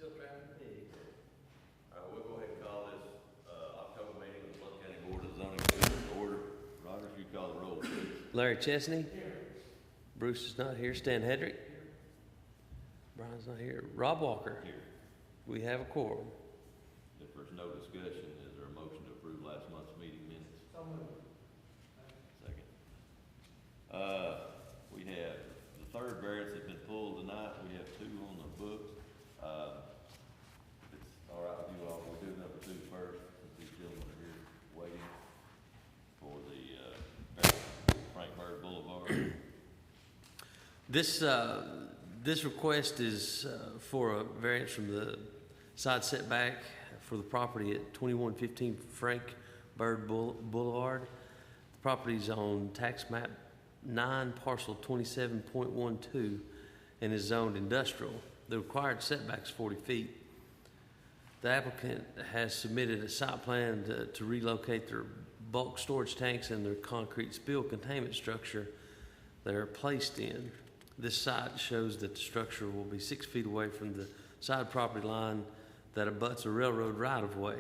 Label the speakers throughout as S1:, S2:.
S1: still trapping pigs.
S2: All right, we'll go ahead and call this, October meeting of the Blount County Board of Zoning to order. Rogers, you call the roll, please.
S1: Larry Chesney. Here. Bruce is not here. Stan Hedrick. Here. Brian's not here. Rob Walker.
S2: Here.
S1: We have a quorum.
S2: If there's no discussion, is there a motion to approve last month's meeting minutes?
S3: So moved.
S2: Second. We have the third variance that's been pulled tonight. We have two on the books. If it's all right with you all, we'll do number two first, since these gentlemen are here waiting for the, Frank Bird Boulevard.
S1: This request is for a variance from the side setback for the property at 2115 Frank Bird Boulevard. The property is on tax map 9, parcel 27.12, and is zoned industrial. The required setback is 40 feet. The applicant has submitted a site plan to relocate their bulk storage tanks and their concrete spill containment structure they are placed in. This site shows that the structure will be 6 feet away from the side property line that abuts a railroad right-of-way.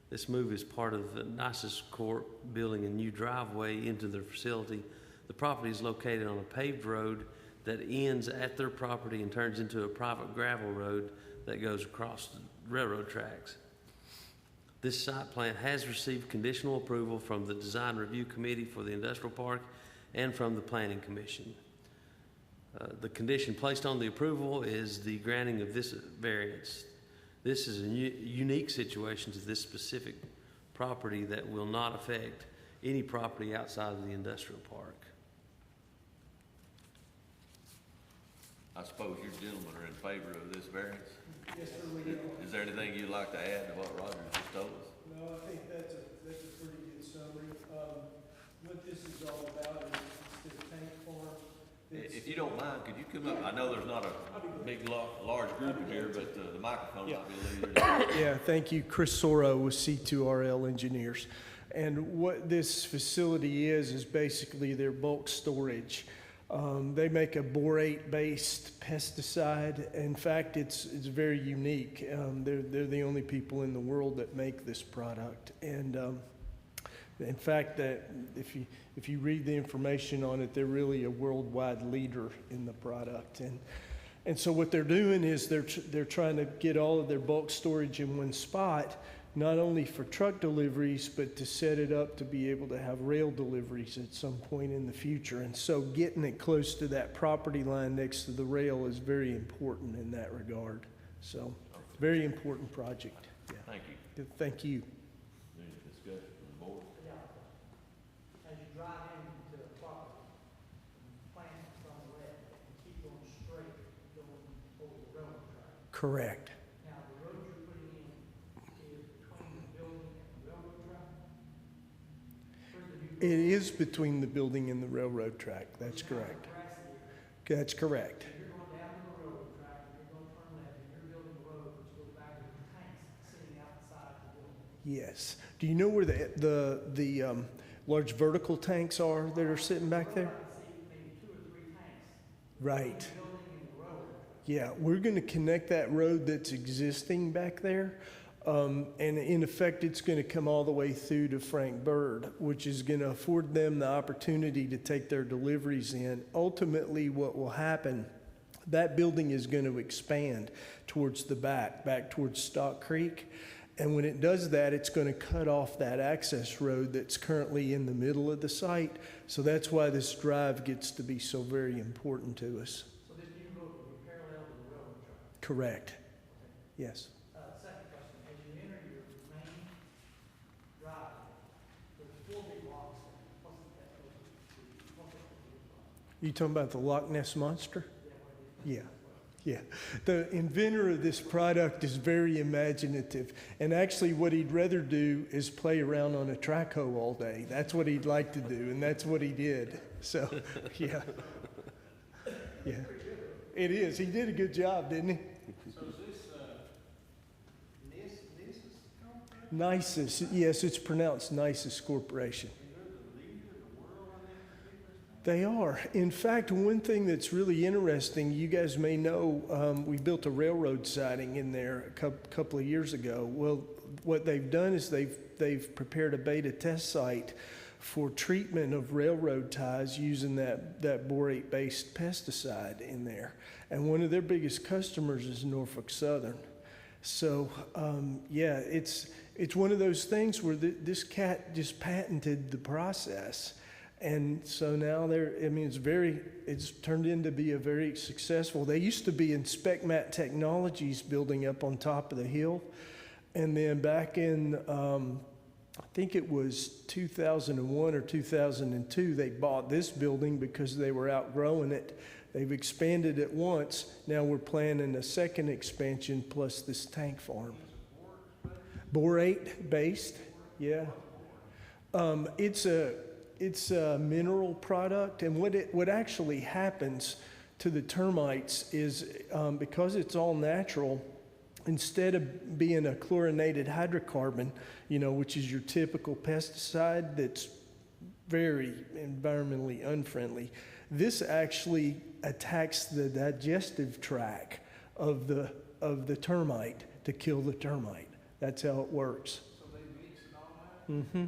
S1: This move is part of the Nicest Court building a new driveway into their facility. The property is located on a paved road that ends at their property and turns into a private gravel road that goes across the railroad tracks. This site plan has received conditional approval from the Design Review Committee for the Industrial Park and from the Planning Commission. The condition placed on the approval is the granting of this variance. This is a unique situation to this specific property that will not affect any property outside of the industrial park.
S2: I suppose you gentlemen are in favor of this variance?
S3: Yes, sir, we are.
S2: Is there anything you'd like to add to what Roger just told us?
S3: No, I think that's a pretty good summary. What this is all about is it's the tank farm.
S2: If you don't mind, could you come up? I know there's not a big, large group in here, but the microphone might be a little easier.
S3: Yeah, thank you. Chris Soro with C2RL Engineers. And what this facility is basically their bulk storage. They make a borate-based pesticide. In fact, it's very unique. They're the only people in the world that make this product. And in fact, that if you read the information on it, they're really a worldwide leader in the product. And so what they're doing is they're trying to get all of their bulk storage in one spot, not only for truck deliveries, but to set it up to be able to have rail deliveries at some point in the future. And so getting it close to that property line next to the rail is very important in that regard. So, very important project. Yeah.
S2: Thank you.
S3: Thank you.
S2: Any discussion from the board?
S4: Yeah. As you drive into the property, plant from the left, and keep going straight, going over the railroad track.
S3: Correct.
S4: Now, the road you're putting in is between the building and the railroad track?
S3: It is between the building and the railroad track. That's correct. That's correct.
S4: You're going down to the railroad track, and you're going to turn left, and you're building the road, which goes back to the tanks sitting outside the building.
S3: Yes. Do you know where the large vertical tanks are that are sitting back there?
S4: I see maybe 2 or 3 tanks.
S3: Right.
S4: The building and the road.
S3: Yeah, we're going to connect that road that's existing back there. And in effect, it's going to come all the way through to Frank Bird, which is going to afford them the opportunity to take their deliveries in. Ultimately, what will happen, that building is going to expand towards the back towards Stock Creek. And when it does that, it's going to cut off that access road that's currently in the middle of the site. So that's why this drive gets to be so very important to us.
S4: So this new road will be parallel to the railroad track?
S3: Correct.
S4: Okay.
S3: Yes.
S4: Second question, as you enter your main drive, there's 4 big rocks there. What's that supposed to look like?
S3: You talking about the Loch Ness Monster?
S4: Yeah, what it is.
S3: Yeah. Yeah, the inventor of this product is very imaginative, and actually what he'd rather do is play around on a track hoe all day. That's what he'd like to do, and that's what he did. So, yeah. Yeah, it is. He did a good job, didn't he?
S5: So is this Nisus?
S3: Nisus, yes, it's pronounced Nisus Corporation.
S5: Is there the leader of the world on that particular
S3: They are. In fact, one thing that's really interesting, you guys may know, we built a railroad siding in there a couple of years ago. Well, what they've done is they've prepared a beta test site for treatment of railroad ties using that borate-based pesticide in there. And one of their biggest customers is Norfolk Southern. So, yeah, it's one of those things where this cat just patented the process. And so now it's turned into be a very successful. They used to be in SpecMat Technologies building up on top of the hill. And then back in, I think it was 2001 or 2002, they bought this building because they were outgrowing it. They've expanded it once. Now we're planning a second expansion plus this tank farm. Borate based, yeah. It's a mineral product, and what actually happens to the termites is because it's all natural, instead of being a chlorinated hydrocarbon, which is your typical pesticide that's very environmentally unfriendly, this actually attacks the digestive tract of the termite to kill the termite. That's how it works.
S5: So they mix it all out?
S3: Mm-hmm.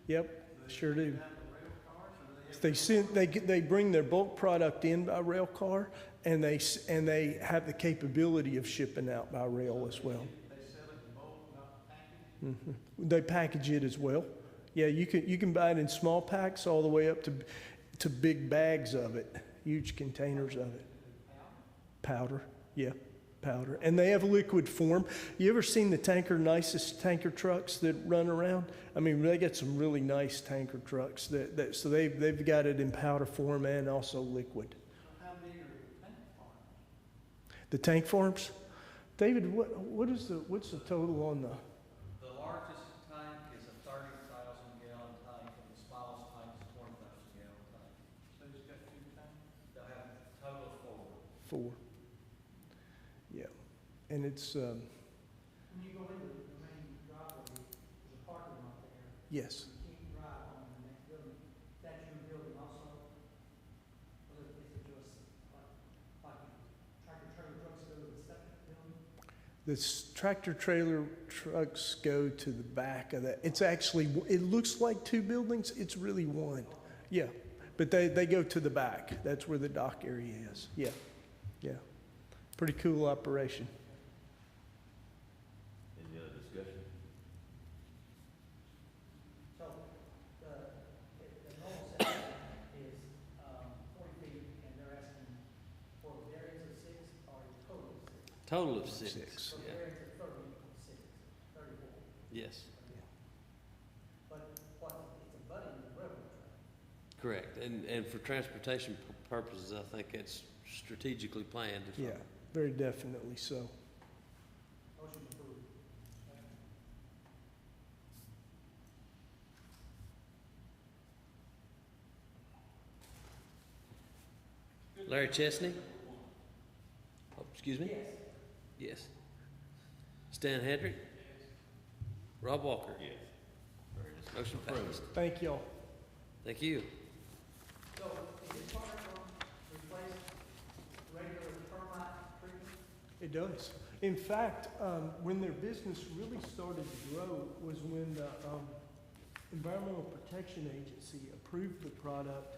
S3: Yep, sure do.
S5: Have the rail cars, or
S3: They bring their bulk product in by rail car, and they have the capability of shipping out by rail as well.
S5: they sell it in bulk, not packaged?
S3: Mm-hmm. They package it as well. Yeah, you can buy it in small packs all the way up to big bags of it, huge containers of it. Powder, yeah, powder. And they have a liquid form. You ever seen the nicest tanker trucks that run around? I mean, they got some really nice tanker trucks so they've got it in powder form and also liquid.
S5: How big are the tank farms?
S3: The tank farms? David, what's the total on the?
S6: The largest tank is a 30,000 gallon tank, and the smallest tank is a 20,000 gallon tank.
S5: So it's got two tanks?
S6: They'll have a total of
S3: 4.
S6: four.
S3: Yeah, and it's
S4: When you go into the main driveway, there's a parking lot there.
S3: yes.
S4: You can't drive on the next building. That's your building also? Or is it just like tractor trailer trucks go to the second building?
S3: The tractor trailer trucks go to the back of that. It's actually, it looks like 2 buildings. It's really one. Yeah, but they go to the back. That's where the dock area is. Yeah, yeah. Pretty cool operation.
S2: Any other discussion?
S4: So the normal setback is 40 feet, and they're asking for a variance of 6 or a total of 6.
S1: Total of 6.
S3: 6.
S4: So
S1: Yeah.
S4: variance of 36, 34.
S1: Yes,
S4: But it's abutting the railroad track.
S1: correct. And for transportation purposes, I think it's strategically planned. if I-
S3: Yeah, very definitely so.
S4: Motion approved.
S1: Larry Chesney? Oh, excuse me?
S4: Yes.
S1: Yes. Stan Hedrick? Rob Walker?
S2: Yes.
S1: Motion passed.
S3: Thank y'all.
S1: Thank you.
S4: So is this part replace regular termite treatment?
S3: It does. In fact, when their business really started to grow was when the Environmental Protection Agency approved the product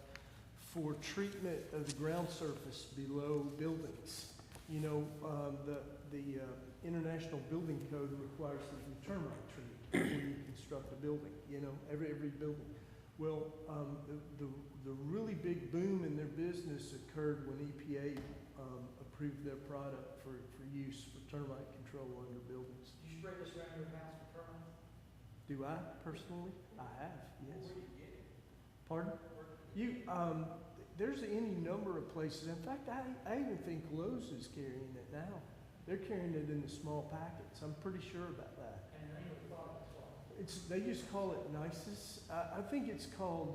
S3: for treatment of the ground surface below buildings. The International Building Code requires that you termite treat before you construct a building, every building. Well, the really big boom in their business occurred when EPA approved their product for use for termite control under buildings.
S4: Do you spray this around your house for termites?
S3: Do I personally? I have, yes.
S4: Where do you get it?
S3: Pardon? There's any number of places. In fact, I even think Lowe's is carrying it now. They're carrying it in the small packets. I'm pretty sure about that.
S4: And the name of the product is what?
S3: They just call it Nisus. I think it's called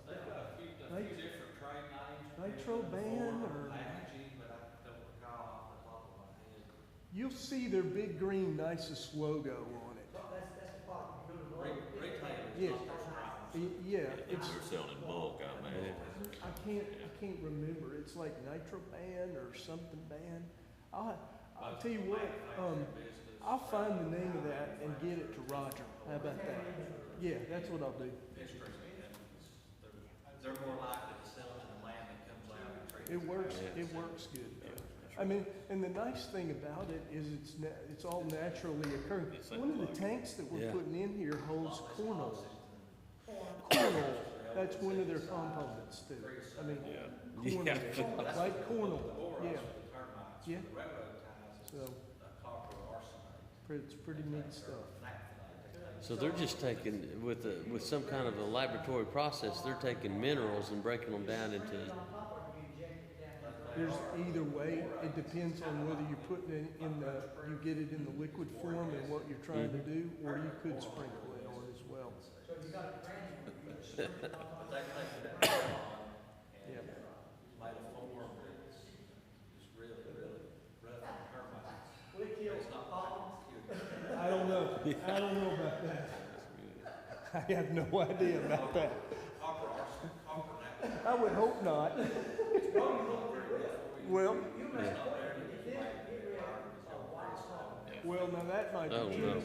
S6: They've got a few different trade names.
S3: Nitroban or
S6: Packaging, but I don't recall off the top of my head.
S3: you'll see their big green Nisus logo on it.
S4: That's the product. You go to the
S6: Retailers.
S3: Yeah.
S6: not prescribers.
S3: Yeah, it's,
S2: They're selling in bulk, I imagine.
S3: I can't remember. It's like Nitroban or something ban. I'll tell you what, I'll find the name of that and get it to Roger. How about that? Yeah, that's what I'll do.
S6: They're more likely to sell it to the land that comes out and trade.
S3: It works good. I mean, and the nice thing about it is it's all naturally occurring. One of the tanks that we're
S1: Yeah.
S3: putting in here holds corn oil. Corn oil, that's one of their components too. I mean, corn oil, like corn oil, yeah. Yeah. So, it's pretty neat stuff.
S1: So they're just taking, with some kind of a laboratory process, they're taking minerals and breaking them down into,
S3: There's either way, it depends on whether you're putting it you get it in the liquid form and what you're trying to do, or you could sprinkle it on as well.
S6: But they take it down
S3: Yeah.
S6: and made a form that's just really, really rough and termites. It's not possible.
S3: I don't know about that. I have no idea about that.
S6: Copper arsenal, copper now.
S3: I would hope not. Well, well, now that might
S1: oh,
S3: be
S1: no.
S3: true.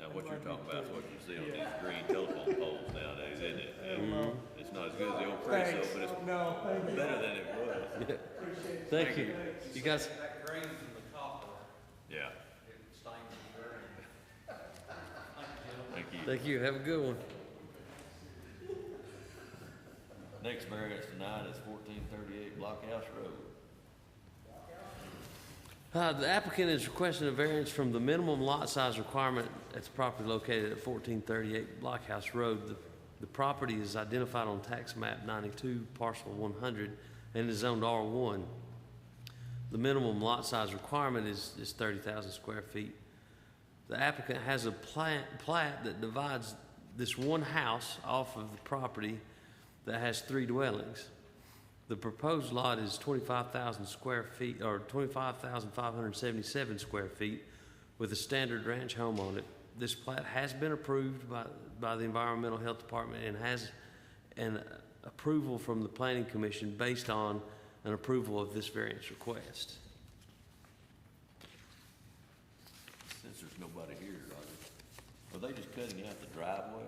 S2: Now, what you're talking about is what you see on these green telephone poles nowadays, isn't it? It's not as good as the old Preso,
S3: Thanks.
S2: but it's
S3: No, thank you.
S2: better than it was.
S1: Thank you. You guys,
S6: That green from the copper,
S2: Yeah,
S6: it stains the green.
S2: thank you.
S1: thank you. Have a good one.
S2: Next variance tonight is 1438 Blockhouse Road.
S1: The applicant is requesting a variance from the minimum lot size requirement at the property located at 1438 Blockhouse Road. The property is identified on tax map 92, parcel 100, and is zoned R1. The minimum lot size requirement is 30,000 square feet. The applicant has a plat that divides this one house off of the property that has 3 dwellings. The proposed lot is 25,000 square feet, or 25,577 square feet, with a standard ranch home on it. This plat has been approved by the Environmental Health Department and has an approval from the Planning Commission based on an approval of this variance request.
S2: Since there's nobody here, Roger, are they just cutting out the driveway?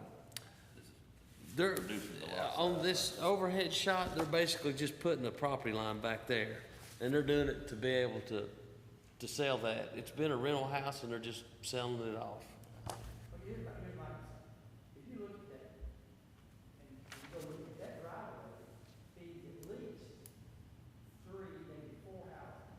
S1: They're,
S2: Reducing the lot
S1: on this overhead shot, they're basically just putting a property line back there. And they're doing it to be able to sell that. It's been a rental house and they're just selling it off.
S4: But here's my, if you look at that, and you go look at that driveway, feeds at least 3, maybe 4 houses.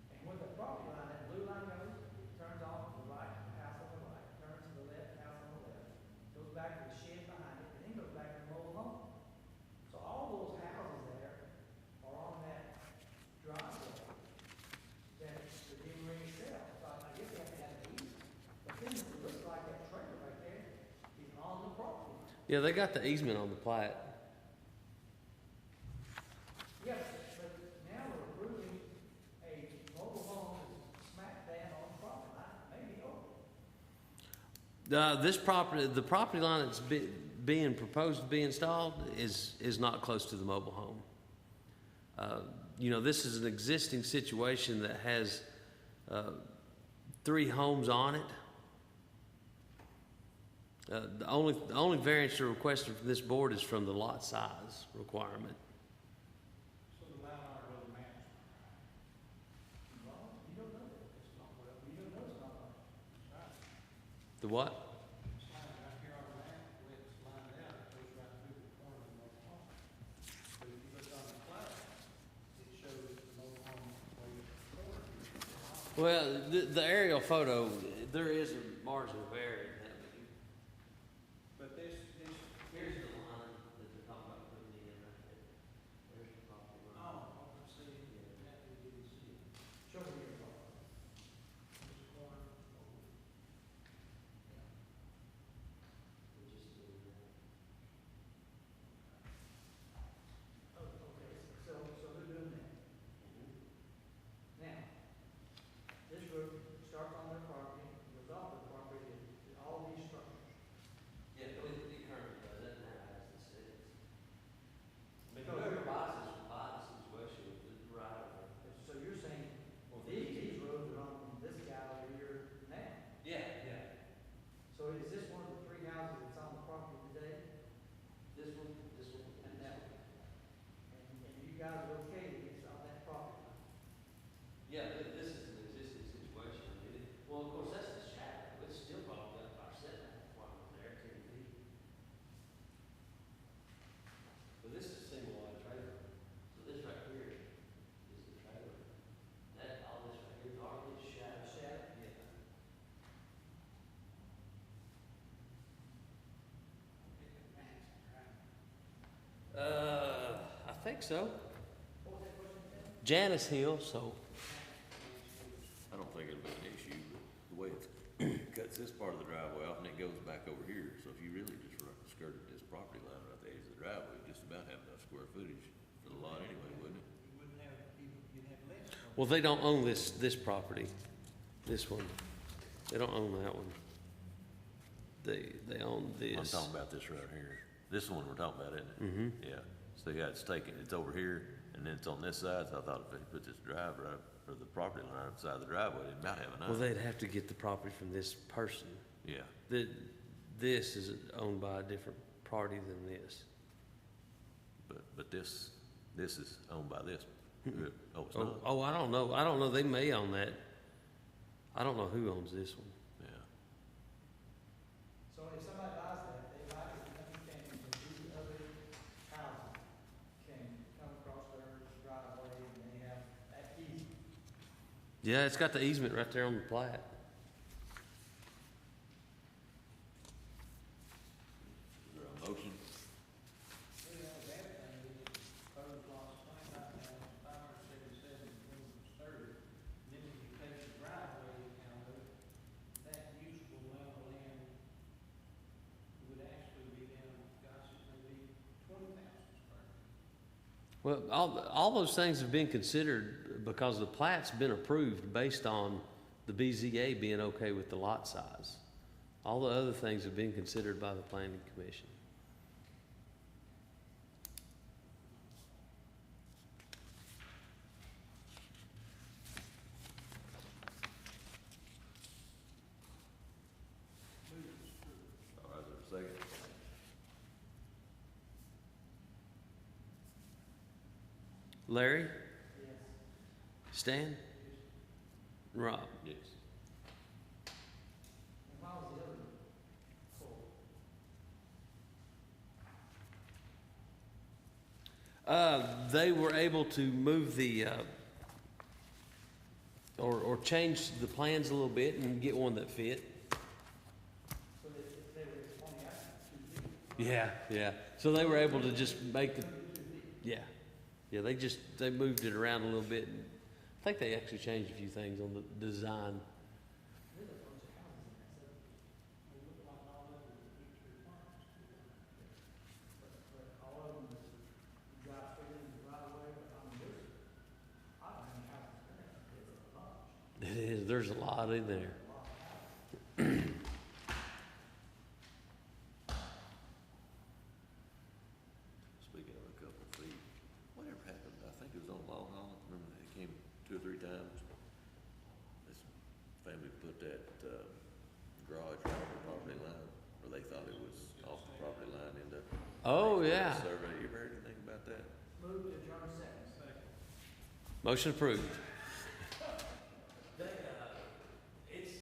S4: And where the property line, that blue line goes, it turns off to the right, house on the right, turns to the left, house on the left, goes back to the shed behind it, and then goes back to the mobile home. So all those houses there are on that driveway that the new ring itself. So I guess they have to have an easement. But then it looks like that trailer right there is on the property line.
S1: Yeah, they got the easement on the plat.
S4: Yes, but now we're approving a mobile home that's smack dab on the property line, maybe over.
S1: The property line that's being proposed to be installed is not close to the mobile home. You know, this is an existing situation that has 3 homes on it. The only variance you're requesting from this board is from the lot size requirement.
S5: So the line on our road maps.
S4: Well, you don't know that, it's not, well, you don't know it's not on.
S5: Right.
S1: The what?
S5: It's lined right here on the map, the way it's lined out, it goes right through the corner of the mobile home. But if you look on the plat, it shows the mobile home way at the corner.
S1: Well, the aerial photo, there is a margin of error in that.
S5: But this,
S1: Here's the line that they're talking about putting in right there. There's the property line.
S5: oh, I see, that we didn't see it.
S4: Show me your phone.
S5: This corner,
S4: Oh, okay, so they're doing that. Now, this road starts on their property, goes off their property, to all these structures.
S1: think so. Janice Hill, so,
S2: I don't think it'll be an issue, but the way it cuts this part of the driveway off and it goes back over here, so if you really just skirted this property line right at the edge of the driveway, you'd just about have enough square footage for the lot anyway, wouldn't it?
S5: You wouldn't have, you'd have less.
S1: well, they don't own this property, this one. They don't own that one. They own this.
S2: I'm talking about this right here. This one we're talking about, isn't it?
S1: Mm-hmm.
S2: Yeah, so yeah, it's taken, it's over here, and then it's on this side, so I thought if they put this drive right, or the property line right beside the driveway, they'd about have enough.
S1: Well, they'd have to get the property from this person.
S2: Yeah,
S1: This is owned by a different party than this.
S2: but this is owned by this. Oh, it's
S1: Oh,
S2: not?
S1: oh, I don't know. I don't know. They may own that. I don't know who owns this one.
S2: Yeah.
S4: So if somebody buys that, they like it, understanding that these other houses can come across their driveway and they have that easement.
S1: Yeah, it's got the easement right there on the plat.
S2: Is there a motion?
S5: We have that thing, we proposed lots 25,577 30. Then if you take the driveway out of it, that usable amount of land would actually be down, gosh, it may be 20,000 square feet.
S1: Well, all those things have been considered because the plat's been approved based on the BZA being okay with the lot size. All the other things have been considered by the planning commission.
S2: All right, is there a second?
S1: Larry?
S4: Yes.
S1: Stan? Rob?
S2: Yes.
S4: And why was the other full?
S1: They were able to move the, or change the plans a little bit and get one that fit.
S4: So that they were only asking 2 feet.
S1: Yeah. So they were able to just make the, yeah. Yeah, they moved it around a little bit. And I think they actually changed a few things on the design.
S4: There's a bunch of houses in that, so
S5: They look like all of them meet the requirements.
S4: but all of them, you drive straight into the right away, but I mean, there's, I don't know how many houses there, it's a bunch.
S1: It is, there's a lot in there.
S4: A lot of houses.
S2: Speaking of a couple of feet, whatever happened, I think it was on Long Island, remember they came 2 or 3 times? This family put that, garage right on the property line, or they thought it was off the property line, ended up.
S1: Oh, yeah.
S2: Survey, you ever heard anything about that?
S4: Move to adjourn second.
S1: Motion approved.